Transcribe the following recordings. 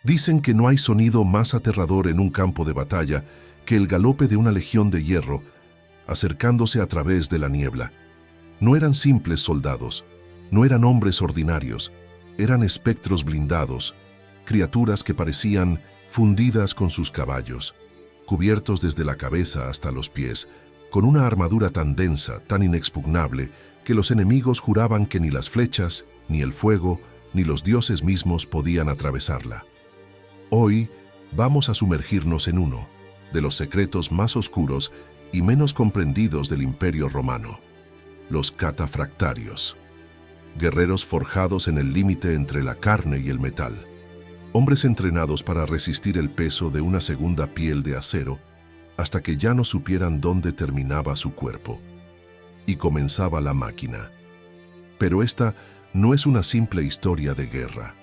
Dicen que no hay sonido más aterrador en un campo de batalla que el galope de una legión de hierro acercándose a través de la niebla. No eran simples soldados, no eran hombres ordinarios, eran espectros blindados, criaturas que parecían fundidas con sus caballos, cubiertos desde la cabeza hasta los pies, con una armadura tan densa, tan inexpugnable, que los enemigos juraban que ni las flechas, ni el fuego, ni los dioses mismos podían atravesarla. Hoy vamos a sumergirnos en uno de los secretos más oscuros y menos comprendidos del Imperio Romano: los catafractarios. Guerreros forjados en el límite entre la carne y el metal. Hombres entrenados para resistir el peso de una segunda piel de acero hasta que ya no supieran dónde terminaba su cuerpo y comenzaba la máquina. Pero esta no es una simple historia de guerra.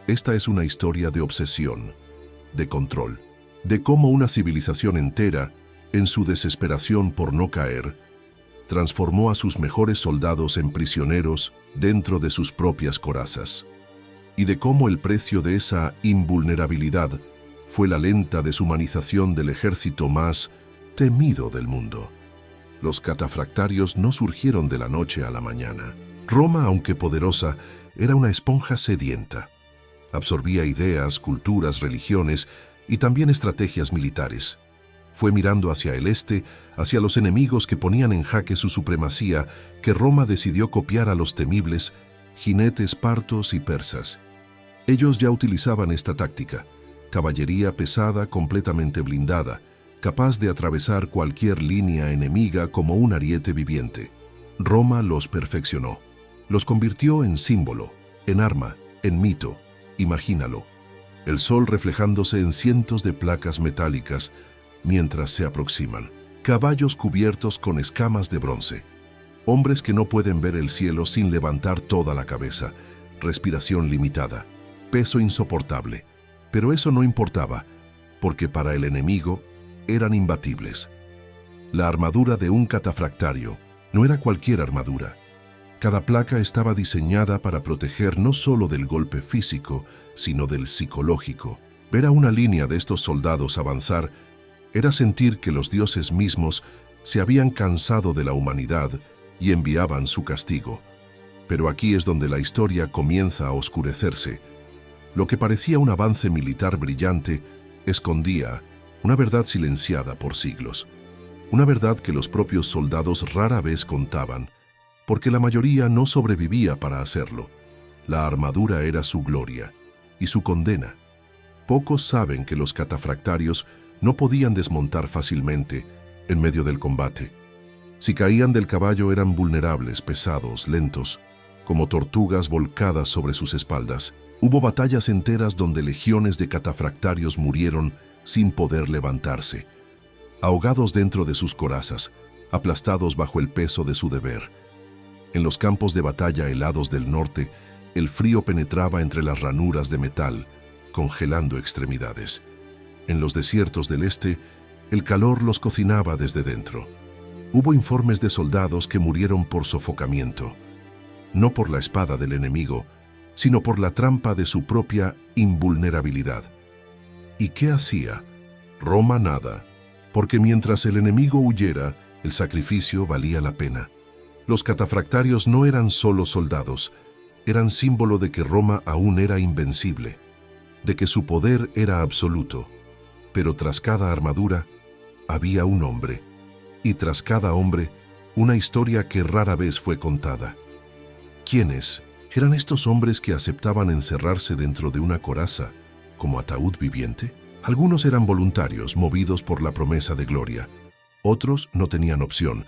Esta es una historia de obsesión, de control, de cómo una civilización entera, en su desesperación por no caer, transformó a sus mejores soldados en prisioneros dentro de sus propias corazas, y de cómo el precio de esa invulnerabilidad fue la lenta deshumanización del ejército más temido del mundo. Los catafractarios no surgieron de la noche a la mañana. Roma, aunque poderosa, era una esponja sedienta. Absorbía ideas, culturas, religiones y también estrategias militares. Fue mirando hacia el este, hacia los enemigos que ponían en jaque su supremacía, que Roma decidió copiar a los temibles jinetes partos y persas. Ellos ya utilizaban esta táctica: caballería pesada, completamente blindada, capaz de atravesar cualquier línea enemiga como un ariete viviente. Roma los perfeccionó, los convirtió en símbolo, en arma, en mito. Imagínalo, el sol reflejándose en cientos de placas metálicas mientras se aproximan, caballos cubiertos con escamas de bronce, hombres que no pueden ver el cielo sin levantar toda la cabeza, respiración limitada, peso insoportable. Pero eso no importaba, porque para el enemigo eran imbatibles. La armadura de un catafractario no era cualquier armadura. Cada placa estaba diseñada para proteger no solo del golpe físico, sino del psicológico. Ver a una línea de estos soldados avanzar era sentir que los dioses mismos se habían cansado de la humanidad y enviaban su castigo. Pero aquí es donde la historia comienza a oscurecerse. Lo que parecía un avance militar brillante escondía una verdad silenciada por siglos. Una verdad que los propios soldados rara vez contaban, porque la mayoría no sobrevivía para hacerlo. La armadura era su gloria y su condena. Pocos saben que los catafractarios no podían desmontar fácilmente en medio del combate. Si caían del caballo eran vulnerables, pesados, lentos, como tortugas volcadas sobre sus espaldas. Hubo batallas enteras donde legiones de catafractarios murieron sin poder levantarse, ahogados dentro de sus corazas, aplastados bajo el peso de su deber. En los campos de batalla helados del norte, el frío penetraba entre las ranuras de metal, congelando extremidades. En los desiertos del este, el calor los cocinaba desde dentro. Hubo informes de soldados que murieron por sofocamiento, no por la espada del enemigo, sino por la trampa de su propia invulnerabilidad. ¿Y qué hacía? Roma nada, porque mientras el enemigo huyera, el sacrificio valía la pena. Los catafractarios no eran solo soldados, eran símbolo de que Roma aún era invencible, de que su poder era absoluto. Pero tras cada armadura había un hombre, y tras cada hombre una historia que rara vez fue contada. ¿Quiénes eran estos hombres que aceptaban encerrarse dentro de una coraza como ataúd viviente? Algunos eran voluntarios, movidos por la promesa de gloria. Otros no tenían opción: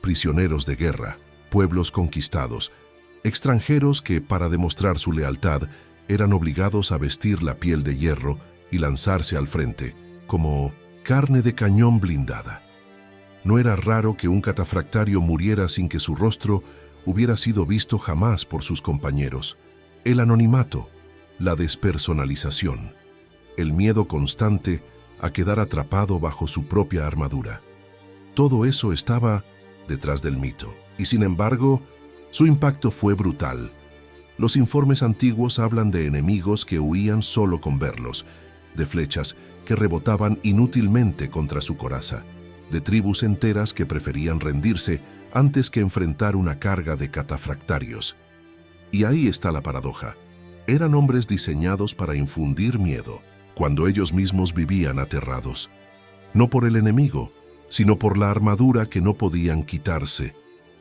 prisioneros de guerra, pueblos conquistados, extranjeros que, para demostrar su lealtad, eran obligados a vestir la piel de hierro y lanzarse al frente, como carne de cañón blindada. No era raro que un catafractario muriera sin que su rostro hubiera sido visto jamás por sus compañeros. El anonimato, la despersonalización, el miedo constante a quedar atrapado bajo su propia armadura. Todo eso estaba detrás del mito, y sin embargo, su impacto fue brutal. Los informes antiguos hablan de enemigos que huían solo con verlos, de flechas que rebotaban inútilmente contra su coraza, de tribus enteras que preferían rendirse antes que enfrentar una carga de catafractarios. Y ahí está la paradoja. Eran hombres diseñados para infundir miedo, cuando ellos mismos vivían aterrados. No por el enemigo, sino por la armadura que no podían quitarse,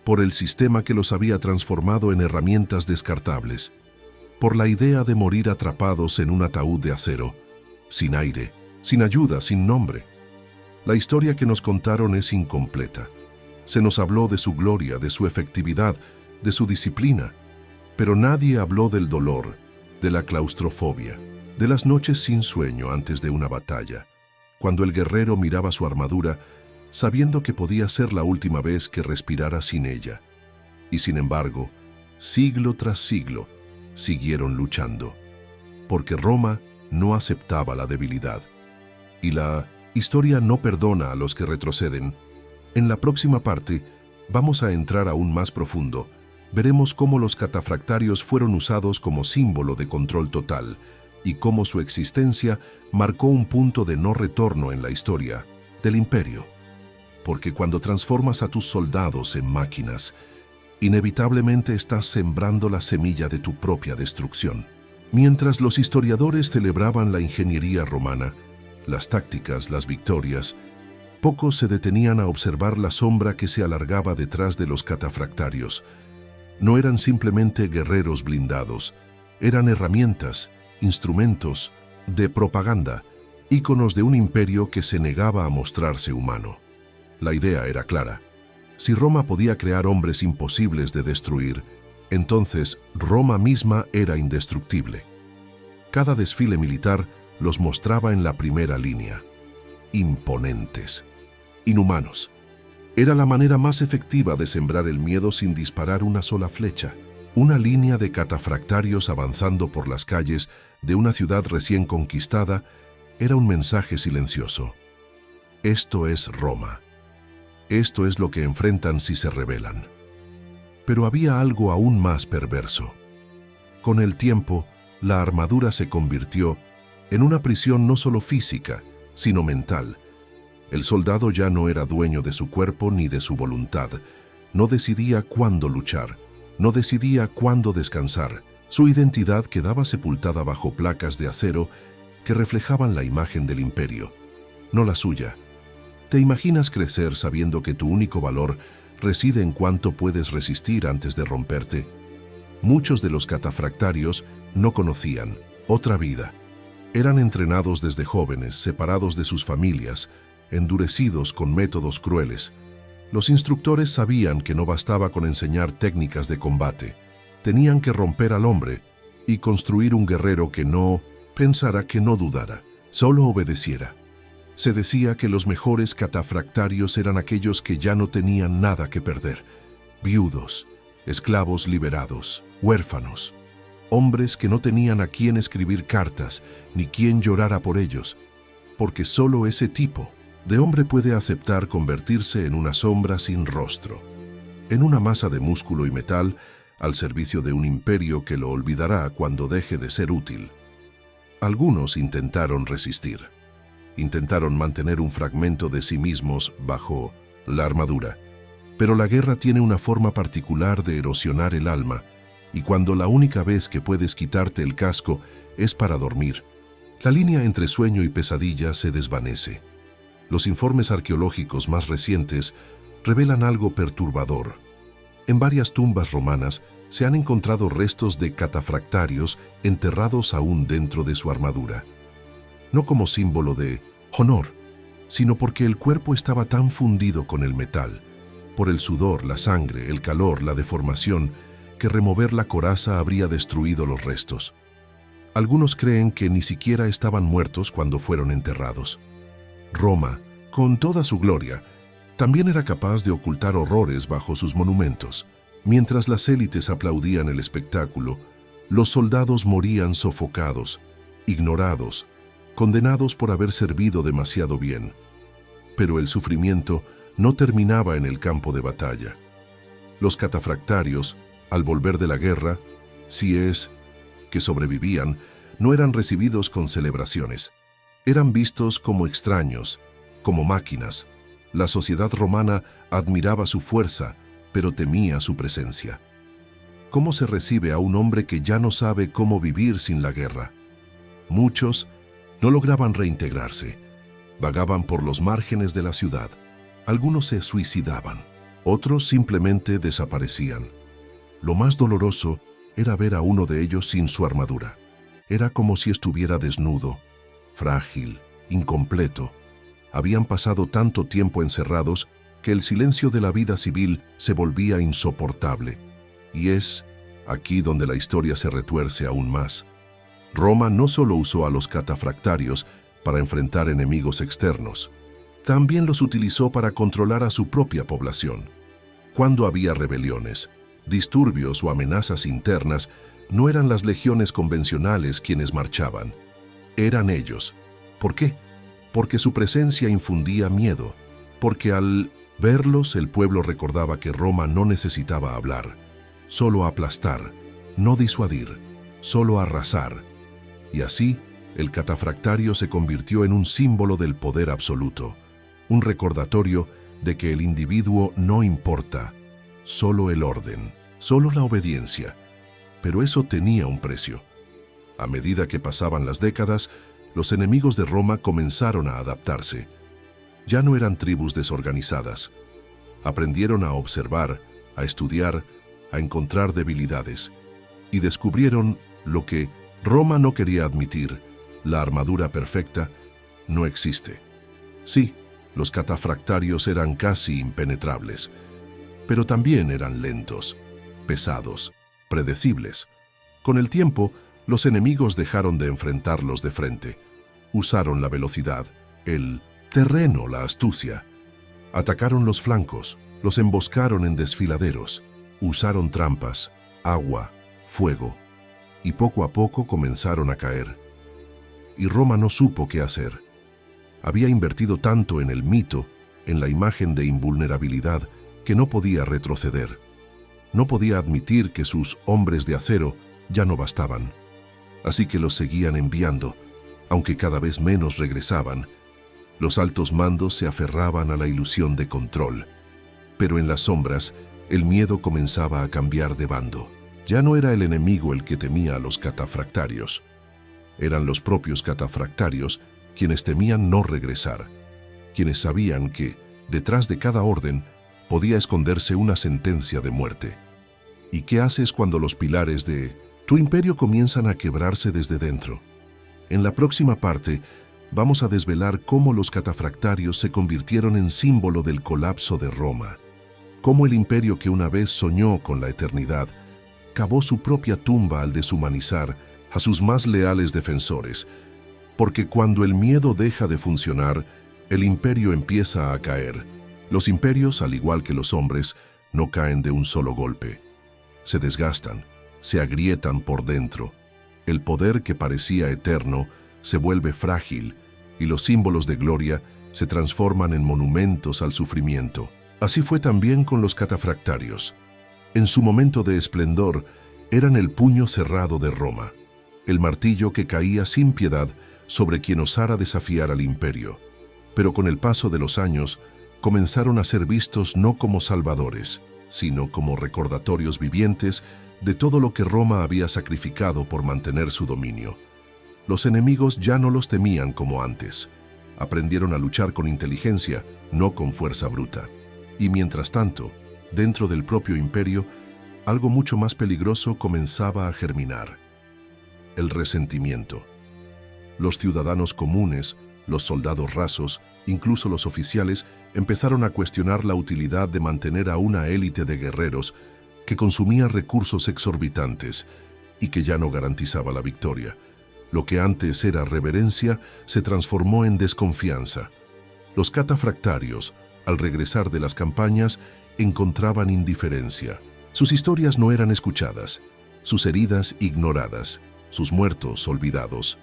por el sistema que los había transformado en herramientas descartables, por la idea de morir atrapados en un ataúd de acero, sin aire, sin ayuda, sin nombre. La historia que nos contaron es incompleta. Se nos habló de su gloria, de su efectividad, de su disciplina, pero nadie habló del dolor, de la claustrofobia, de las noches sin sueño antes de una batalla, cuando el guerrero miraba su armadura, sabiendo que podía ser la última vez que respirara sin ella. Y sin embargo, siglo tras siglo, siguieron luchando, porque Roma no aceptaba la debilidad. Y la historia no perdona a los que retroceden. En la próxima parte, vamos a entrar aún más profundo. Veremos cómo los catafractarios fueron usados como símbolo de control total y cómo su existencia marcó un punto de no retorno en la historia del imperio. Porque cuando transformas a tus soldados en máquinas, inevitablemente estás sembrando la semilla de tu propia destrucción. Mientras los historiadores celebraban la ingeniería romana, las tácticas, las victorias, pocos se detenían a observar la sombra que se alargaba detrás de los catafractarios. No eran simplemente guerreros blindados, eran herramientas, instrumentos de propaganda, íconos de un imperio que se negaba a mostrarse humano. La idea era clara. Si Roma podía crear hombres imposibles de destruir, entonces Roma misma era indestructible. Cada desfile militar los mostraba en la primera línea. Imponentes, inhumanos. Era la manera más efectiva de sembrar el miedo sin disparar una sola flecha. Una línea de catafractarios avanzando por las calles de una ciudad recién conquistada era un mensaje silencioso. Esto es Roma. Esto es lo que enfrentan si se rebelan. Pero había algo aún más perverso. Con el tiempo, la armadura se convirtió en una prisión no solo física, sino mental. El soldado ya no era dueño de su cuerpo ni de su voluntad. No decidía cuándo luchar, no decidía cuándo descansar. Su identidad quedaba sepultada bajo placas de acero que reflejaban la imagen del imperio, no la suya. ¿Te imaginas crecer sabiendo que tu único valor reside en cuánto puedes resistir antes de romperte? Muchos de los catafractarios no conocían otra vida. Eran entrenados desde jóvenes, separados de sus familias, endurecidos con métodos crueles. Los instructores sabían que no bastaba con enseñar técnicas de combate. Tenían que romper al hombre y construir un guerrero que no pensara, que no dudara, solo obedeciera. Se decía que los mejores catafractarios eran aquellos que ya no tenían nada que perder. Viudos, esclavos liberados, huérfanos, hombres que no tenían a quién escribir cartas ni quién llorara por ellos, porque solo ese tipo de hombre puede aceptar convertirse en una sombra sin rostro, en una masa de músculo y metal al servicio de un imperio que lo olvidará cuando deje de ser útil. Algunos intentaron resistir. Intentaron mantener un fragmento de sí mismos bajo la armadura. Pero la guerra tiene una forma particular de erosionar el alma, y cuando la única vez que puedes quitarte el casco es para dormir, la línea entre sueño y pesadilla se desvanece. Los informes arqueológicos más recientes revelan algo perturbador. En varias tumbas romanas se han encontrado restos de catafractarios enterrados aún dentro de su armadura. No como símbolo de honor, sino porque el cuerpo estaba tan fundido con el metal, por el sudor, la sangre, el calor, la deformación, que remover la coraza habría destruido los restos. Algunos creen que ni siquiera estaban muertos cuando fueron enterrados. Roma, con toda su gloria, también era capaz de ocultar horrores bajo sus monumentos. Mientras las élites aplaudían el espectáculo, los soldados morían sofocados, ignorados, condenados por haber servido demasiado bien. Pero el sufrimiento no terminaba en el campo de batalla. Los catafractarios, al volver de la guerra, Si es que sobrevivían, no eran recibidos con celebraciones. Eran vistos como extraños, como máquinas. La sociedad romana admiraba su fuerza, pero temía su presencia. ¿Cómo se recibe a un hombre que ya no sabe cómo vivir sin la guerra? Muchos no lograban reintegrarse. Vagaban por los márgenes de la ciudad. Algunos se suicidaban. Otros simplemente desaparecían. Lo más doloroso era ver a uno de ellos sin su armadura. Era como si estuviera desnudo, frágil, incompleto. Habían pasado tanto tiempo encerrados que el silencio de la vida civil se volvía insoportable. Y es aquí donde la historia se retuerce aún más. Roma no solo usó a los catafractarios para enfrentar enemigos externos, también los utilizó para controlar a su propia población. Cuando había rebeliones, disturbios o amenazas internas, no eran las legiones convencionales quienes marchaban, eran ellos. ¿Por qué? Porque su presencia infundía miedo, porque al verlos el pueblo recordaba que Roma no necesitaba hablar, solo aplastar, no disuadir, solo arrasar. Y así, el catafractario se convirtió en un símbolo del poder absoluto, un recordatorio de que el individuo no importa, solo el orden, solo la obediencia. Pero eso tenía un precio. A medida que pasaban las décadas, los enemigos de Roma comenzaron a adaptarse. Ya no eran tribus desorganizadas. Aprendieron a observar, a estudiar, a encontrar debilidades. Y descubrieron lo que Roma no quería admitir: la armadura perfecta no existe. Sí, los catafractarios eran casi impenetrables, pero también eran lentos, pesados, predecibles. Con el tiempo, los enemigos dejaron de enfrentarlos de frente. Usaron la velocidad, el terreno, la astucia. Atacaron los flancos, los emboscaron en desfiladeros. Usaron trampas, agua, fuego. Y poco a poco comenzaron a caer. Y Roma no supo qué hacer. Había invertido tanto en el mito, en la imagen de invulnerabilidad, que no podía retroceder. No podía admitir que sus hombres de acero ya no bastaban. Así que los seguían enviando, aunque cada vez menos regresaban. Los altos mandos se aferraban a la ilusión de control. Pero en las sombras, el miedo comenzaba a cambiar de bando. Ya no era el enemigo el que temía a los catafractarios. Eran los propios catafractarios quienes temían no regresar, quienes sabían que, detrás de cada orden, podía esconderse una sentencia de muerte. ¿Y qué haces cuando los pilares de tu imperio comienzan a quebrarse desde dentro? En la próxima parte, vamos a desvelar cómo los catafractarios se convirtieron en símbolo del colapso de Roma, cómo el imperio que una vez soñó con la eternidad cavó su propia tumba al deshumanizar a sus más leales defensores, porque cuando el miedo deja de funcionar, el imperio empieza a caer. Los imperios, al igual que los hombres, no caen de un solo golpe. Se desgastan, se agrietan por dentro. El poder que parecía eterno se vuelve frágil y los símbolos de gloria se transforman en monumentos al sufrimiento. Así fue también con los catafractarios. En su momento de esplendor, eran el puño cerrado de Roma, el martillo que caía sin piedad sobre quien osara desafiar al imperio. Pero con el paso de los años, comenzaron a ser vistos no como salvadores, sino como recordatorios vivientes de todo lo que Roma había sacrificado por mantener su dominio. Los enemigos ya no los temían como antes. Aprendieron a luchar con inteligencia, no con fuerza bruta. Y mientras tanto, dentro del propio imperio, algo mucho más peligroso comenzaba a germinar: el resentimiento. Los ciudadanos comunes, los soldados rasos, incluso los oficiales, empezaron a cuestionar la utilidad de mantener a una élite de guerreros que consumía recursos exorbitantes y que ya no garantizaba la victoria. Lo que antes era reverencia se transformó en desconfianza. Los catafractarios, al regresar de las campañas, encontraban indiferencia. Sus historias no eran escuchadas, sus heridas ignoradas, sus muertos olvidados.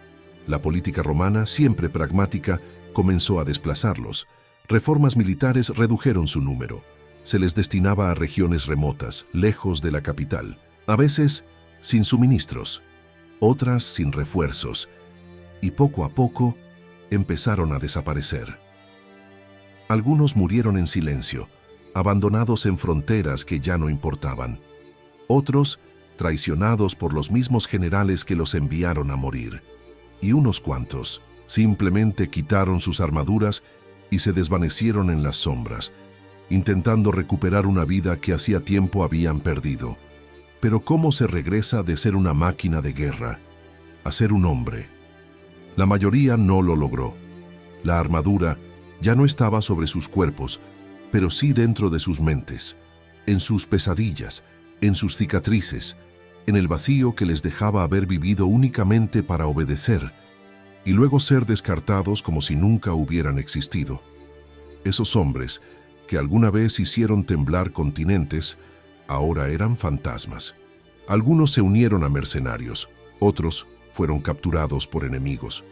La política romana, siempre pragmática, comenzó a desplazarlos. Reformas militares redujeron su número. Se les destinaba a regiones remotas, lejos de la capital. A veces, sin suministros, otras sin refuerzos, y poco a poco empezaron a desaparecer. Algunos murieron en silencio, abandonados en fronteras que ya no importaban. Otros, traicionados por los mismos generales que los enviaron a morir. Y unos cuantos simplemente quitaron sus armaduras y se desvanecieron en las sombras, intentando recuperar una vida que hacía tiempo habían perdido. Pero ¿cómo se regresa de ser una máquina de guerra a ser un hombre? La mayoría no lo logró. La armadura ya no estaba sobre sus cuerpos, pero sí dentro de sus mentes, en sus pesadillas, en sus cicatrices, en el vacío que les dejaba haber vivido únicamente para obedecer y luego ser descartados como si nunca hubieran existido. Esos hombres que alguna vez hicieron temblar continentes, ahora eran fantasmas. Algunos se unieron a mercenarios, otros fueron capturados por enemigos,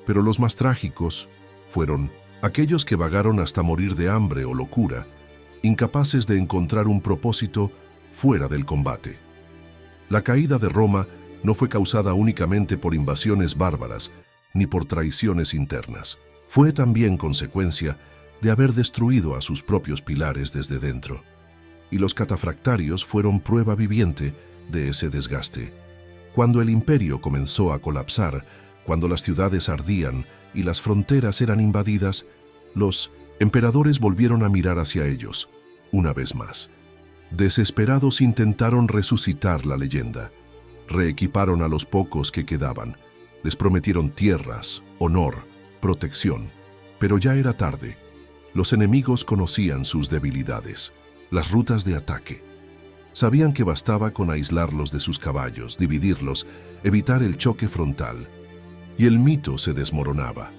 pero los más trágicos fueron aquellos que vagaron hasta morir de hambre o locura, incapaces de encontrar un propósito fuera del combate. La caída de Roma no fue causada únicamente por invasiones bárbaras ni por traiciones internas. Fue también consecuencia de haber destruido a sus propios pilares desde dentro. Y los catafractarios fueron prueba viviente de ese desgaste. Cuando el imperio comenzó a colapsar, cuando las ciudades ardían y las fronteras eran invadidas, los emperadores volvieron a mirar hacia ellos, una vez más. Desesperados intentaron resucitar la leyenda. Reequiparon a los pocos que quedaban. Les prometieron tierras, honor, protección. Pero ya era tarde. Los enemigos conocían sus debilidades, las rutas de ataque. Sabían que bastaba con aislarlos de sus caballos, dividirlos, evitar el choque frontal. Y el mito se desmoronaba.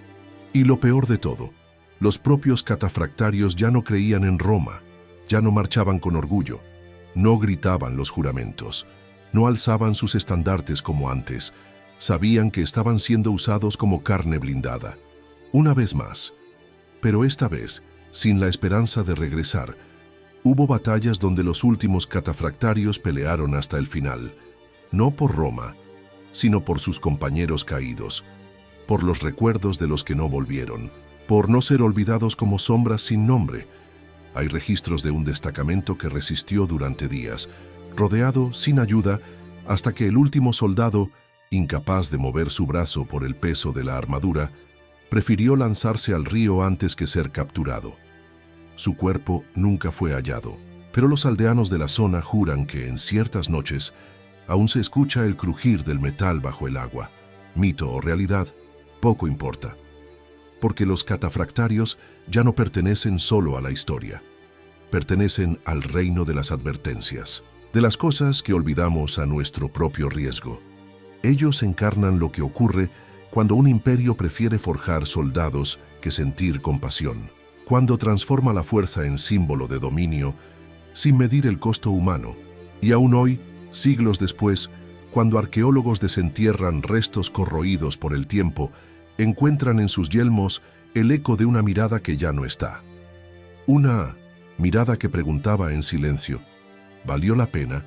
Y lo peor de todo, los propios catafractarios ya no creían en Roma, ya no marchaban con orgullo, no gritaban los juramentos, no alzaban sus estandartes como antes, sabían que estaban siendo usados como carne blindada. Una vez más, pero esta vez, sin la esperanza de regresar, hubo batallas donde los últimos catafractarios pelearon hasta el final, no por Roma, sino por sus compañeros caídos, por los recuerdos de los que no volvieron, por no ser olvidados como sombras sin nombre. Hay registros de un destacamento que resistió durante días, rodeado, sin ayuda, hasta que el último soldado, incapaz de mover su brazo por el peso de la armadura, prefirió lanzarse al río antes que ser capturado. Su cuerpo nunca fue hallado, pero los aldeanos de la zona juran que en ciertas noches aún se escucha el crujir del metal bajo el agua. Mito o realidad, poco importa, porque los catafractarios ya no pertenecen solo a la historia, pertenecen al reino de las advertencias, de las cosas que olvidamos a nuestro propio riesgo. Ellos encarnan lo que ocurre cuando un imperio prefiere forjar soldados que sentir compasión, cuando transforma la fuerza en símbolo de dominio sin medir el costo humano. Y aún hoy, siglos después, cuando arqueólogos desentierran restos corroídos por el tiempo, encuentran en sus yelmos el eco de una mirada que ya no está. Una mirada que preguntaba en silencio, ¿valió la pena?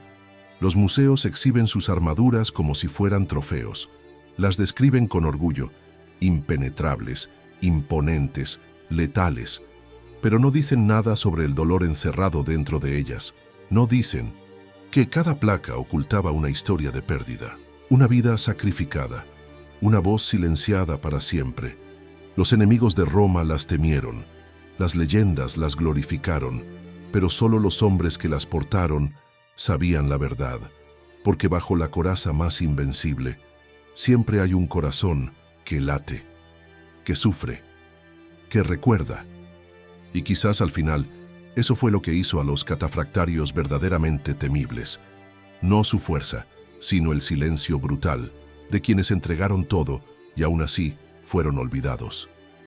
Los museos exhiben sus armaduras como si fueran trofeos. Las describen con orgullo, impenetrables, imponentes, letales, pero no dicen nada sobre el dolor encerrado dentro de ellas. No dicen que cada placa ocultaba una historia de pérdida, una vida sacrificada, una voz silenciada para siempre. Los enemigos de Roma las temieron, las leyendas las glorificaron, pero solo los hombres que las portaron sabían la verdad, porque bajo la coraza más invencible siempre hay un corazón que late, que sufre, que recuerda. Y quizás al final, eso fue lo que hizo a los catafractarios verdaderamente temibles. No su fuerza, sino el silencio brutal de quienes entregaron todo y aún así fueron olvidados.